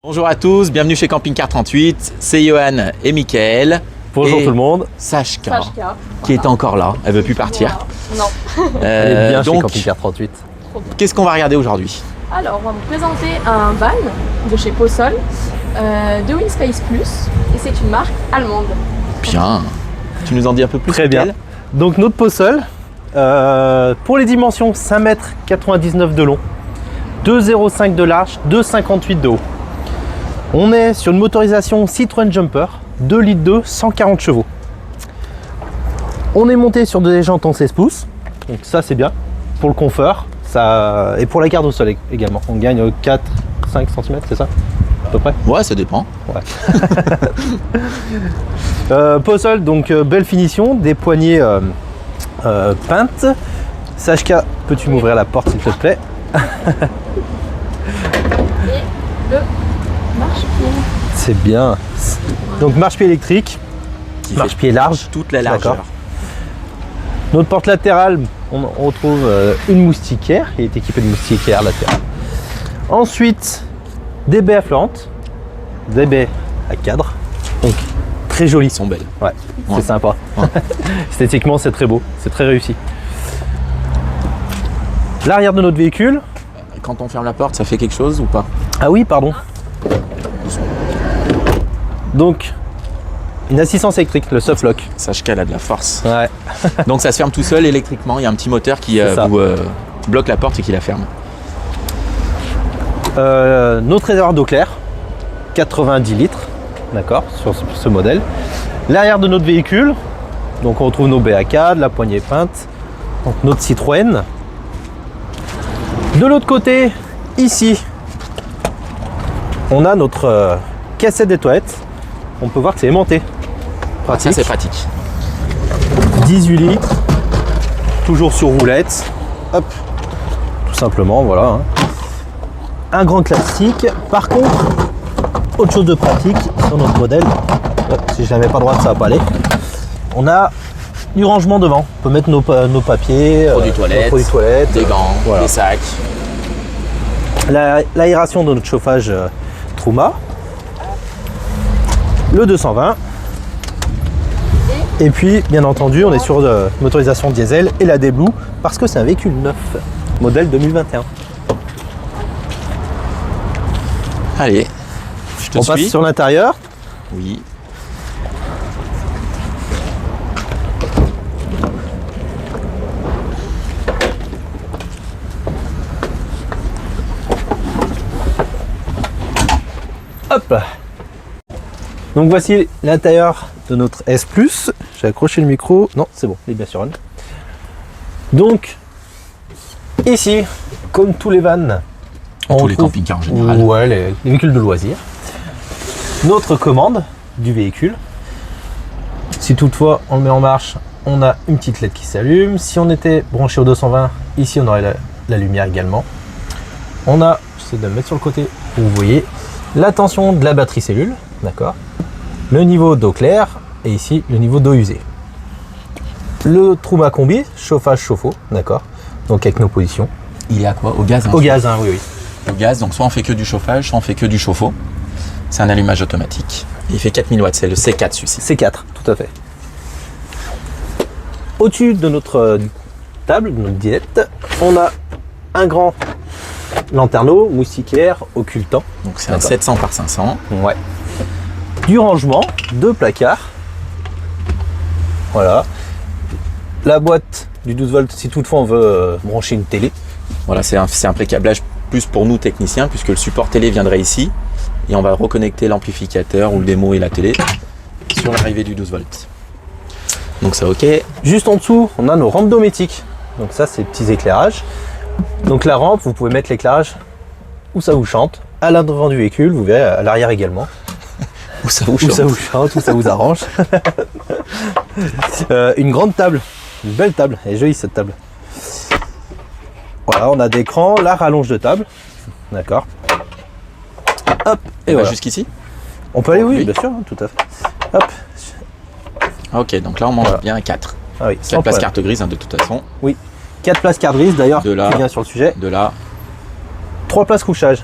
Bonjour à tous, bienvenue chez Camping Car 38, c'est Johan et Mickaël. Bonjour tout le monde. Sashka, qui est encore là, elle veut plus partir. Voilà. Non. Elle est bien donc, chez Camping Car 38. Qu'est-ce qu'on va regarder aujourd'hui? Alors, on va vous présenter un van de chez Posol, de Winspace Plus, et c'est une marque allemande. Bien, tu nous en dis un peu plus? Très bien. Donc notre Posol, pour les dimensions 5,99 m de long, 2,05 m de large, 2,58 de haut. On est sur une motorisation Citroën Jumper, 2 litres 2, 140 chevaux. On est monté sur des jantes en 16 pouces, donc ça c'est bien pour le confort, ça, et pour la garde au sol également. On gagne 4-5 cm, c'est ça à peu près? Ouais, ça dépend. Ouais. Posol, donc belle finition, des poignées peintes. Sashka, peux-tu m'ouvrir la porte s'il te plaît? Et le marche-pied. C'est bien. Donc marche-pied électrique, Qui fait marche-pied large. toute la largeur. D'accord. Notre porte latérale, on retrouve une moustiquaire, qui est équipée de moustiquaire latérale. Ensuite, des baies affleurantes, des baies à cadre, donc très Ils jolies. sont belles. Ouais, Ouais. c'est sympa. Ouais. Esthétiquement, c'est très beau, c'est très réussi. L'arrière de notre véhicule. Quand on ferme la porte, ça fait quelque chose ou pas? Ah oui, pardon. Donc, une assistance électrique, le soft lock. Sashka, elle a de la force. Ouais. Donc ça se ferme tout seul électriquement, il y a un petit moteur qui C'est ça. vous bloque la porte et qui la ferme. Notre réservoir d'eau claire, 90 litres, d'accord, sur ce modèle. L'arrière de notre véhicule, donc on retrouve nos BAK, la poignée peinte, donc notre Citroën. De l'autre côté, ici, on a notre cassette des toilettes. On peut voir que c'est aimanté. Ça Pratique. c'est pratique. 18 litres, toujours sur roulette. Hop, tout simplement, voilà. Hein. Un grand classique. Par contre, autre chose de pratique sur notre modèle, si je la mets pas droite, ça va pas aller. On a du rangement devant. On peut mettre nos papiers, Produits toilettes, nos produits toilettes, des gants, voilà. des sacs. L'aération de notre chauffage Truma, le 220. Et puis, bien entendu, on est sur motorisation diesel et la D-Blue parce que c'est un véhicule neuf, modèle 2021. Allez, je te On passe suis. sur l'intérieur. Oui. Hop. Donc voici l'intérieur de notre S+. J'ai accroché le micro. Non, c'est bon, il est bien sur on. Donc, ici, comme tous les vannes, on Tous les retrouve- camping-cars en général. Ouais, les véhicules de loisirs. Notre commande du véhicule. Si toutefois on le met en marche, on a une petite LED qui s'allume. Si on était branché au 220, ici on aurait la lumière également. On a, j'essaie de le mettre sur le côté pour que vous voyez, la tension de la batterie cellule, d'accord. Le niveau d'eau claire et ici le niveau d'eau usée. Le Truma combi, chauffage chauffe-eau, d'accord. Donc avec nos positions. Il est à quoi? Au gaz hein, Au gaz, hein, oui, oui. Au gaz, donc soit on fait que du chauffage, soit on fait que du chauffe-eau. C'est un allumage automatique. Il fait 4000 watts, c'est le C4 celui-ci. C4, tout à fait. Au-dessus de notre table, de notre diète, on a un grand lanterneau, moustiquaire, occultant. Donc c'est un D'accord. 700 par 500. Ouais. Du rangement, deux placards. Voilà. La boîte du 12 volts si toutefois on veut brancher une télé. Voilà, c'est un pré-câblage plus pour nous techniciens, puisque le support télé viendrait ici. Et on va reconnecter l'amplificateur ou le démo et la télé sur l'arrivée du 12 volts. Donc c'est OK. Juste en dessous, on a nos rampes dométiques. Donc ça, c'est petits éclairages. Donc la rampe, vous pouvez mettre l'éclairage où ça vous chante. À l'avant du véhicule, vous verrez à l'arrière également. Où ça vous Où chante. ça vous chante, où ça vous arrange. Une grande table, une belle table, elle est jolie cette table. Voilà, on a d'écran, la rallonge de table, d'accord. Hop, et Et voilà. jusqu'ici. On peut aller, oui, Oui. bien sûr, hein, tout à fait. Hop, OK, donc là on mange Voilà. bien 4. ah oui, 4 sans places problème. carte grise hein, de toute façon. 4 places carte grise, d'ailleurs, De là. qui vient sur le sujet. De là, 3 places couchage.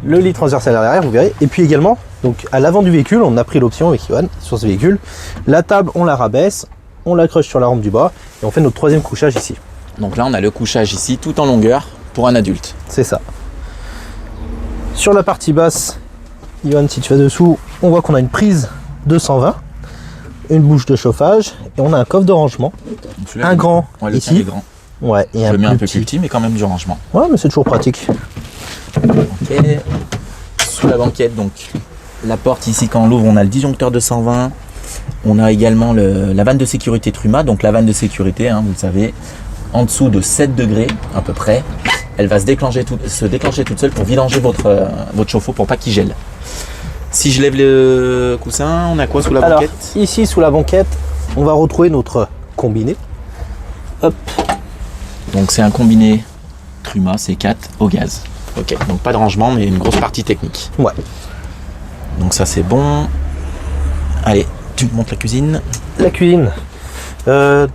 le lit transversal à l'arrière, vous verrez. Et puis également, donc à l'avant du véhicule, on a pris l'option avec Johan sur ce véhicule. La table, on la rabaisse, on l'accroche sur la rampe du bas et on fait notre troisième couchage ici. Donc là, on a le couchage ici, tout en longueur, pour un adulte. C'est ça. Sur la partie basse, Johan, si tu vas dessous, on voit qu'on a une prise 220, une bouche de chauffage et on a un coffre de rangement. Un grand Ouais, le tien, ici. il est grand. Ouais, et Je le mets un peu petit. plus petit, mais quand même du rangement. Ouais, mais c'est toujours pratique. Ok. Sous la banquette, donc la porte ici, quand on l'ouvre, on a le disjoncteur 220. On a également la vanne de sécurité Truma. Donc la vanne de sécurité, hein, vous le savez, en dessous de 7 degrés à peu près, elle va se déclencher toute seule pour vidanger votre chauffe-eau pour pas qu'il gèle. Si je lève le coussin, on a quoi sous la Alors, banquette? ici sous la banquette, on va retrouver notre combiné. Hop. Donc c'est un combiné Truma C4 au gaz. Ok, donc pas de rangement, mais une grosse partie technique. Ouais. Donc ça c'est bon. Allez, tu me montres la cuisine. La cuisine.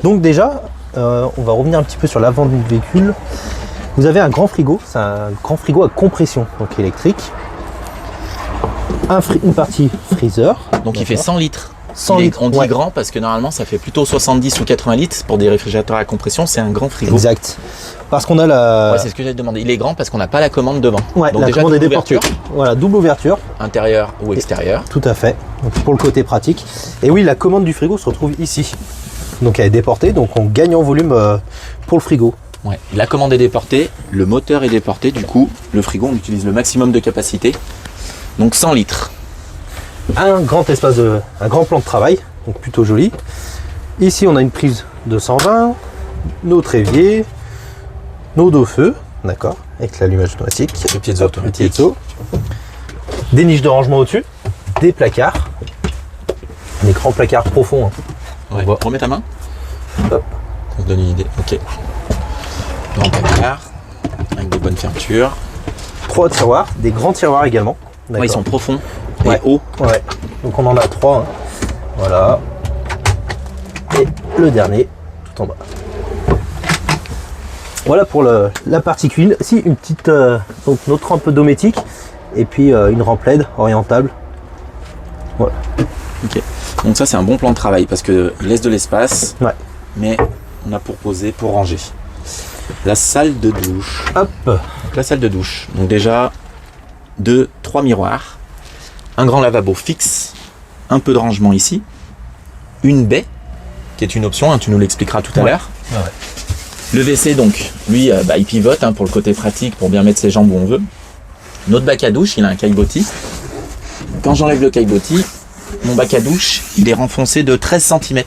Donc déjà, on va revenir un petit peu sur l'avant du véhicule. Vous avez un grand frigo, c'est un grand frigo à compression, donc électrique. Une partie freezer. Donc il fait 100 litres. 100 litres. On dit ouais. grand parce que normalement ça fait plutôt 70 ou 80 litres pour des réfrigérateurs à compression, c'est un grand frigo. Exact. Parce qu'on a la. Ouais, c'est ce que j'allais te demander. Il est grand parce qu'on n'a pas la commande devant. Ouais, donc la déjà commande est double déportée. ouverture, Voilà, double ouverture. intérieur ou extérieur. Tout à fait. Donc pour le côté pratique. Et oui, la commande du frigo se retrouve ici. Donc elle est déportée, donc on gagne en volume pour le frigo. Ouais. La commande est déportée, le moteur est déporté, du coup le frigo on utilise le maximum de capacité. Donc 100 litres. Un grand plan de travail, donc plutôt joli. Ici on a une prise de 120, notre évier, nos deux feux, d'accord, avec l'allumage automatique, Le piezo hop, le automatique. piezo. Des niches de rangement au-dessus, des placards, des grands placards profonds. Hein. Ouais. voit. Remets ta main. Hop. On se donne une idée. Ok. Grand placard avec des bonnes fermetures. 3 tiroirs, des grands tiroirs également. Ouais, ils d'accord. sont profonds et Ouais. hauts. Ouais, donc on en a 3. Hein. Voilà. Et le dernier, tout en bas. Voilà pour la partie cuisine. Si, une petite. Donc notre rampe dométique. Et puis une rampe LED orientable. Voilà. Ok. Donc ça c'est un bon plan de travail parce que il laisse de l'espace, Ouais. mais on a pour poser, pour ranger. La salle de douche. Hop. Donc la salle de douche. Donc déjà 3 miroirs, un grand lavabo fixe, un peu de rangement ici, une baie qui est une option, hein, tu nous l'expliqueras tout à l'heure. Ouais. Le WC donc, lui, il pivote hein, pour le côté pratique, pour bien mettre ses jambes où on veut. Notre bac à douche, il a un caillebotis. Quand j'enlève le caillebotis, mon bac à douche, il est renfoncé de 13 cm.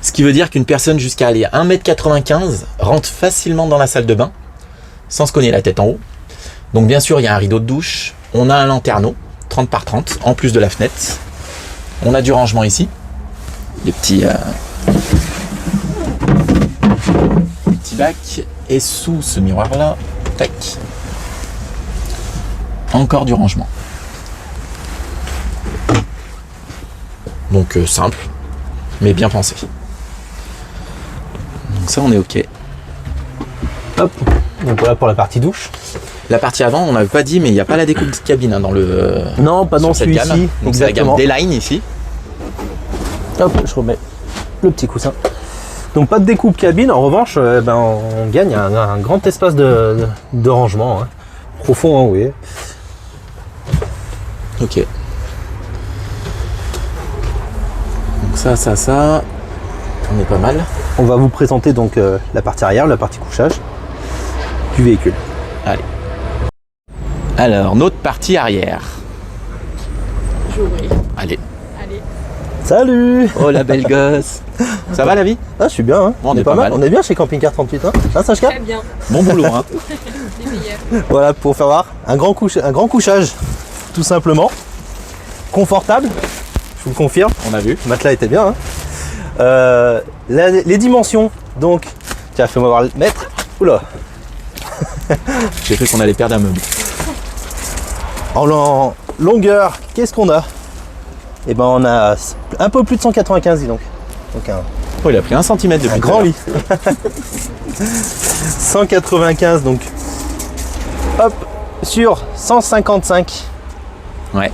Ce qui veut dire qu'une personne jusqu'à aller à 1,95 m rentre facilement dans la salle de bain, sans se cogner la tête en haut. Donc bien sûr, il y a un rideau de douche, on a un lanterneau, 30 par 30, en plus de la fenêtre. On a du rangement ici, des petits bacs. Et sous ce miroir-là, tac, encore du rangement. Donc simple, mais bien pensé. Donc ça, on est OK. Hop. Donc voilà pour la partie douche. La partie avant, on n'avait pas dit, mais il n'y a pas la découpe de cabine hein, dans le. Non, pas dans sur cette gamme. celui-ci. Donc c'est la gamme Exactement. D-Line ici. Hop, je remets le petit coussin. Donc pas de découpe cabine, en revanche, on gagne un grand espace de rangement. Hein. Profond, hein, oui. Ok. Donc ça. On est pas mal. On va vous présenter donc la partie arrière, la partie couchage du véhicule. Allez. Alors, notre partie arrière. Je vais ouvrir. Allez. Allez. Salut! Oh la belle gosse. Ça va la vie? Ah, je suis bien, hein. Bon, on est pas mal. On est bien chez Camping Car 38, hein. Hein, Sachka? Très bien. Bon boulot, hein. Les meilleurs. Voilà, pour faire voir, un grand couchage, tout simplement. Confortable, je vous le confirme. On a vu. Le matelas était bien, hein. Les dimensions, donc, tiens, fais-moi voir le mètre. Oula! J'ai cru qu'on allait perdre un meuble. En longueur, qu'est-ce qu'on a? Eh ben, on a un peu plus de 195, dis donc. Donc, Oh, il a pris 1 cm depuis un tout à grand l'heure. lit. 195, donc. Hop, sur 155. Ouais.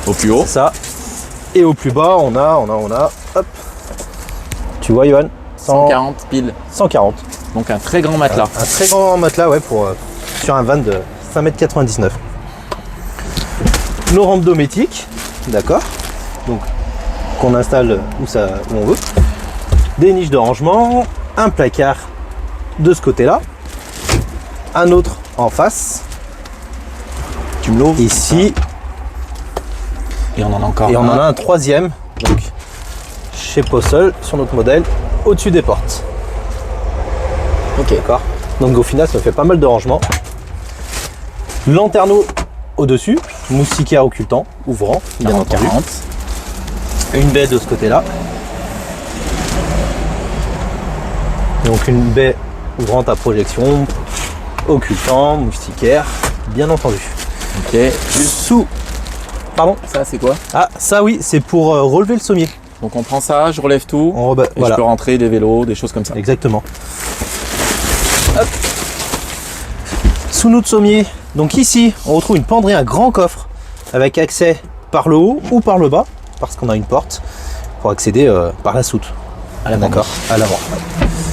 Au plus haut. C'est ça. Et au plus bas, on a, hop. Tu vois, Johan, 140 pile. 140. Donc un très grand matelas. Un très grand matelas, ouais, sur un van de 5,99 m. Nos rampes dométiques, d'accord. Donc, qu'on installe où on veut. Des niches de rangement, un placard de ce côté-là, un autre en face. Tu me l'ouvres ici. Et on en a encore Et on en a un troisième, donc chez Possol, sur notre modèle, au-dessus des portes. Ok, d'accord. Donc au final, ça fait pas mal de rangement. Lanterneau au-dessus, moustiquaire occultant, ouvrant, bien entendu. 40. Une baie de ce côté-là. Donc une baie ouvrante à projection, occultant, moustiquaire, bien entendu. Ok. Sous. Pardon. Ça c'est quoi? Ah, ça oui, c'est pour relever le sommier. Donc on prend ça, je relève tout. Et voilà. je peux rentrer des vélos, des choses comme ça. Exactement. Hop. Sous notre sommier, donc ici, on retrouve une penderie, un grand coffre avec accès par le haut ou par le bas, parce qu'on a une porte pour accéder par la soute. À l'avant. D'accord, à l'avant.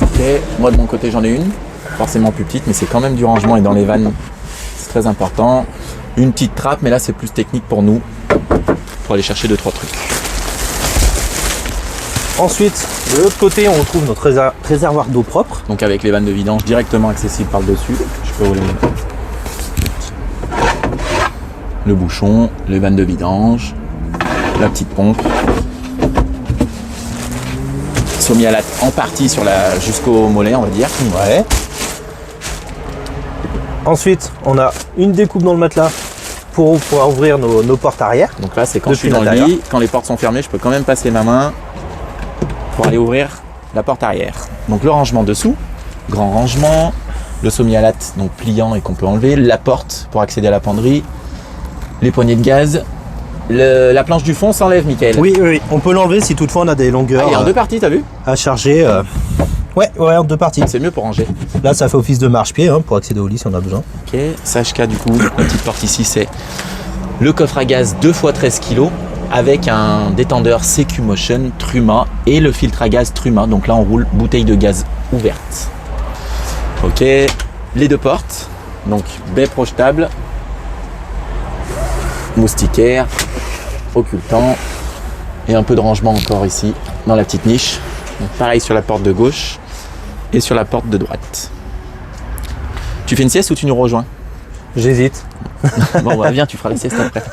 Ok, moi de mon côté j'en ai une, forcément plus petite, mais c'est quand même du rangement et dans les vannes, c'est très important. Une petite trappe, mais là c'est plus technique pour nous, pour aller chercher 2-3 trucs. Ensuite, de l'autre côté, on retrouve notre réservoir d'eau propre. Donc avec les vannes de vidange directement accessibles par le dessus, je peux rouler le bouchon, les vannes de vidange, la petite pompe. Sommier à latte en partie jusqu'au mollet, on va dire. Ouais. Ensuite, on a une découpe dans le matelas pour pouvoir ouvrir nos portes arrière. Donc là, c'est quand je suis dans le lit, quand les portes sont fermées, je peux quand même passer ma main pour aller ouvrir la porte arrière. Donc le rangement dessous, grand rangement, le sommier à latte, donc pliant et qu'on peut enlever, la porte pour accéder à la penderie, les poignées de gaz, la planche du fond s'enlève, Michael. Oui, on peut l'enlever si toutefois on a des longueurs Ah, il est en deux parties, t'as vu? à charger. Ouais, en deux parties. C'est mieux pour ranger. Là, ça fait office de marche-pied pour accéder au lit si on a besoin. Ok, sache qu'à du coup, la petite porte ici, c'est le coffre à gaz 2x13 kg avec un détendeur CQ Motion Truma et le filtre à gaz Truma. Donc là, on roule bouteille de gaz ouverte. Ok, les deux portes. Donc, baie projetable, moustiquaire, occultant et un peu de rangement encore ici dans la petite niche. Donc, pareil sur la porte de gauche et sur la porte de droite. Tu fais une sieste ou tu nous rejoins? J'hésite. Bon, bah, viens, tu feras la sieste après.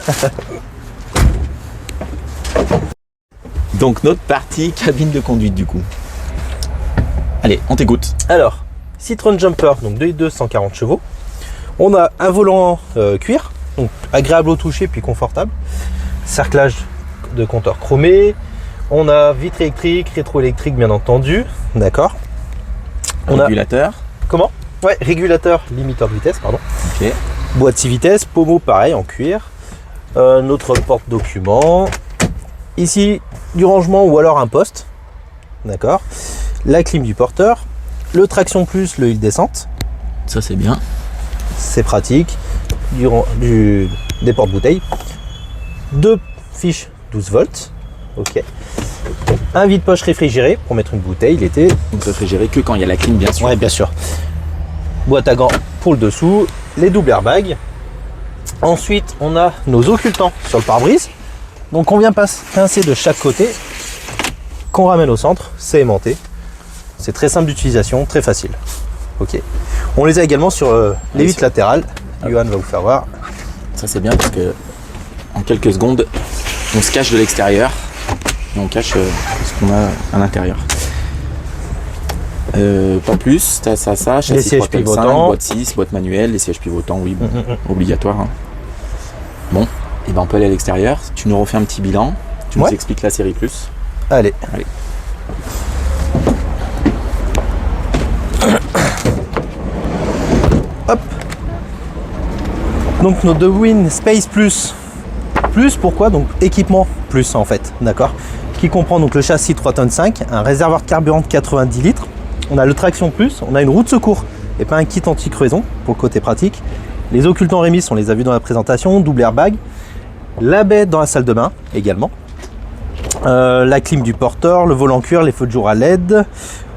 Donc notre partie cabine de conduite du coup. Allez, on t'écoute. Alors, Citroën Jumper, donc 2.2, 140 chevaux. On a un volant cuir, donc agréable au toucher puis confortable. Cerclage de compteur chromé. On a vitre électrique, rétroélectrique bien entendu. D'accord. Régulateur. Comment? Ouais, régulateur, limiteur de vitesse, pardon. Ok. Boîte 6 vitesses, pommeau pareil en cuir. Notre porte-document. Ici, du rangement ou alors un poste. D'accord. La clim du porteur. Le traction plus, le hill descente. Ça c'est bien. C'est pratique. Des porte-bouteilles. Deux fiches 12 volts. Ok. Un vide-poche réfrigéré pour mettre une bouteille l'été. On peut réfrigérer que quand il y a la clim bien sûr. Ouais, bien sûr. Boîte à gants pour le dessous. Les doubles airbags. Ensuite, on a nos occultants sur le pare-brise. Donc on vient pincer de chaque côté, qu'on ramène au centre, c'est aimanté. C'est très simple d'utilisation, très facile. Ok. On les a également sur les vitres latérales. Johan va vous faire voir. Ça c'est bien parce que en quelques secondes, on se cache de l'extérieur et on cache ce qu'on a à l'intérieur. Pas plus, t'as ça, châssis les sièges 3.5, pivotants, boîte 6, boîte manuelle, les sièges pivotants, oui, bon, obligatoire. Hein. Bon, et ben on peut aller à l'extérieur. Tu nous refais un petit bilan. Tu nous expliques la série plus. Allez. Hop. Donc nos Dewin Space Plus. Plus pourquoi? Donc équipement plus en fait, d'accord. Qui comprend donc le châssis 3,5 tonnes, un réservoir de carburant de 90 litres. On a le traction plus, on a une roue de secours et pas un kit anti-crevaison pour le côté pratique. Les occultants Rémis, on les a vus dans la présentation, double airbag, la baie dans la salle de bain également, la clim du porteur, le volant cuir, les feux de jour à LED,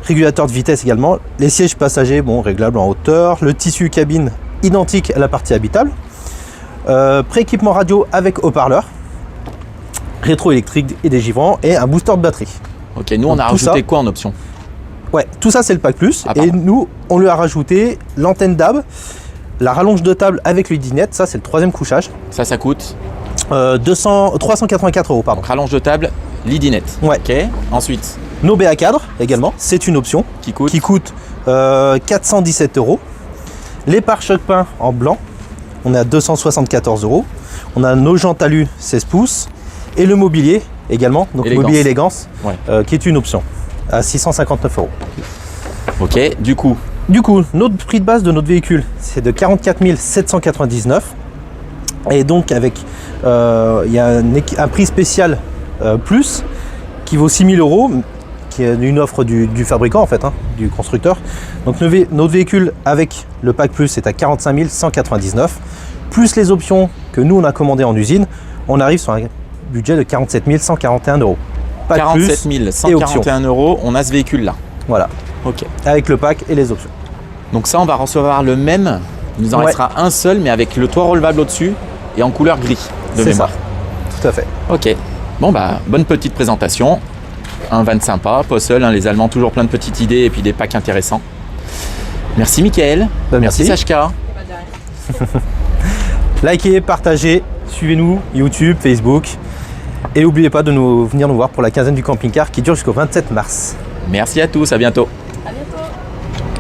régulateur de vitesse également, les sièges passagers, bon, réglables en hauteur, le tissu cabine identique à la partie habitable, pré-équipement radio avec haut-parleur, rétro-électrique et dégivrant et un booster de batterie. Ok, nous on Donc, a tout rajouté ça- quoi en option? Ouais, tout ça c'est le pack plus. Ah, Et pardon. nous, on lui a rajouté l'antenne DAB, la rallonge de table avec le dinette, ça c'est le troisième couchage. Ça coûte. 384 €, pardon. Donc rallonge de table, lidinette. Ouais. Ok. Ensuite, Nos BA cadres également, c'est une option qui coûte. qui coûte 417 €. Les pare-chocs peints en blanc, on est à 274 €. On a nos jantes alu 16 pouces et le mobilier également, donc Élégance. mobilier élégance, Ouais. qui est une option à 659 €. Ok. Du coup, Du coup, notre prix de base de notre véhicule, c'est de 44 799. Et donc, avec, il y a un prix spécial plus qui vaut 6 000 €, qui est une offre du fabricant en fait, hein, du constructeur. Donc, notre véhicule avec le pack plus est à 45 199. Plus les options que nous on a commandées en usine, on arrive sur un budget de 47 141 €. Pack 47 plus, 141 €, on a ce véhicule là. voilà, Ok. avec le pack et les options. Donc ça, on va recevoir le même. Il nous en Ouais. restera un seul, mais avec le toit relevable au-dessus et en couleur gris de C'est mémoire. ça, tout à fait. Ok. Bon bah, bonne petite présentation. Un van sympa, pas seul, hein, les Allemands toujours plein de petites idées et puis des packs intéressants. Merci Mickaël. Bah, merci. Sachka. Likez, partagez, suivez-nous, YouTube, Facebook. Et n'oubliez pas de venir nous voir pour la quinzaine du camping-car qui dure jusqu'au 27 mars. Merci à tous, à bientôt.